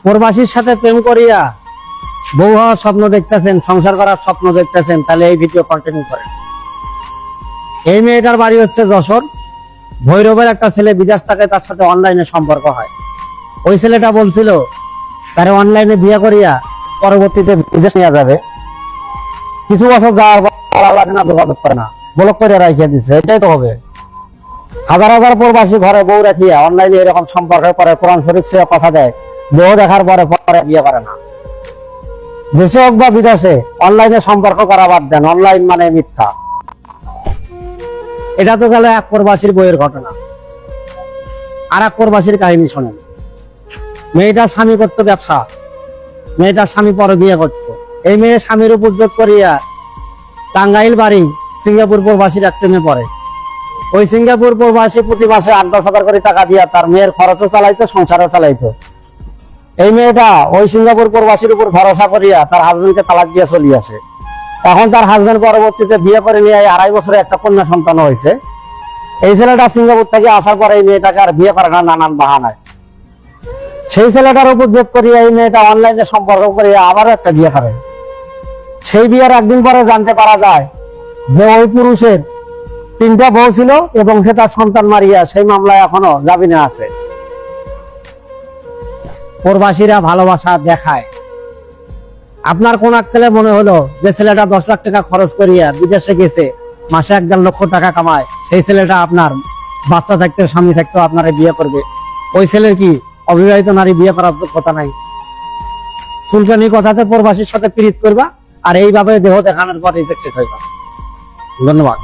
প্রবাসীর সাথে প্রেম করিয়া বউ হওয়ার স্বপ্ন দেখতেছেন, সংসার করার স্বপ্ন দেখতেছেন, তাহলে এই ভিডিও কন্টিনিউ করেন। এই মেয়েটার বাড়ি হচ্ছে যশোর। ভৈরবের একটা ছেলে বিদেশ থাকে, তার সাথে অনলাইনে সম্পর্ক হয়। ওই ছেলেটা বলছিল তারে অনলাইনে বিয়ে করিয়া পরবর্তীতে বিদেশ নিয়ে যাবে। কিছু বছর যাওয়ার পর লাগে না, যোগাযোগ করে না, ব্লক করে রাখিয়ে দিচ্ছে। এটাই তো হবে। হাজার হাজার প্রবাসী ঘরে বউ রাখিয়া অনলাইনে এরকম সম্পর্কের পরে কোরআন শরীফ সে কথা দেয়, বউ দেখার পরে পরে বিয়ে করে না। দেশে হোক বা বিদেশে অনলাইনে সম্পর্ক করা বাদ দেন, অনলাইন মানে মিথ্যা। এটা তো গেল এক প্রবাসীর বইয়ের ঘটনা। আর এক প্রবাসীর কাহিনী শোনেন। মেয়েটার স্বামী করতো ব্যবসা, মেয়েটার স্বামী পরে বিয়ে করতো। এই মেয়ে স্বামীর উপর জোর করিয়া টাঙ্গাইল বাড়ি সিঙ্গাপুর প্রবাসীর এক প্রেমে পড়ে। ওই সিঙ্গাপুর প্রবাসী প্রতি মাসে 8-10 হাজার করে টাকা দিয়া তার মেয়ের খরচও চালাইতো, সংসারও চালাইতো। এই মেয়েটা ওই সিঙ্গাপুর প্রবাসীর উপর ভরসা করিয়া তার হাজবেন্ডকে তালাক দিয়ে চলে আসে। এখন তার হাজবেন্ড পরবর্তীতে বিয়ে করে নিয়ে 2.5 বছরে একটা কন্যা সন্তান হয়েছে। এই ছেলেটা সিঙ্গাপুর থেকে আসার পরে এই মেয়েটাকে আর বিয়ে করে না, নানান বাহানায়। সেই ছেলেটার উপর জোর করিয়া এই মেয়েটা অনলাইনে সম্পর্ক করিয়া আবারও একটা বিয়ে করে। সেই বিয়ের একদিন পরে জানতে পারা যায় যে ওই পুরুষের 3টা বউ ছিল এবং সে তার সন্তান মারিয়া সেই মামলায় এখনো জামিনে আছে। প্রবাসীরা ভালোবাসা দেখায়। আপনার কোন আক্কেলে মনে হলো যে ছেলেটা 10 লাখ টাকা খরচ করিয়া বিদেশে গেছে, মাসে 1.5 লক্ষ টাকা কামায়, সেই ছেলেটা আপনার বাচ্চা থাকতে স্বামী থাকতেও আপনারা বিয়ে করবে? ওই ছেলের কি অবিবাহিত নারী বিয়ে করার কথা নাই? চুলকানি কথাতে প্রবাসীর সাথে পীড়িত করবা আর এইভাবে দেহ দেখানোর পর রিজেক্টেড হইবা। ধন্যবাদ।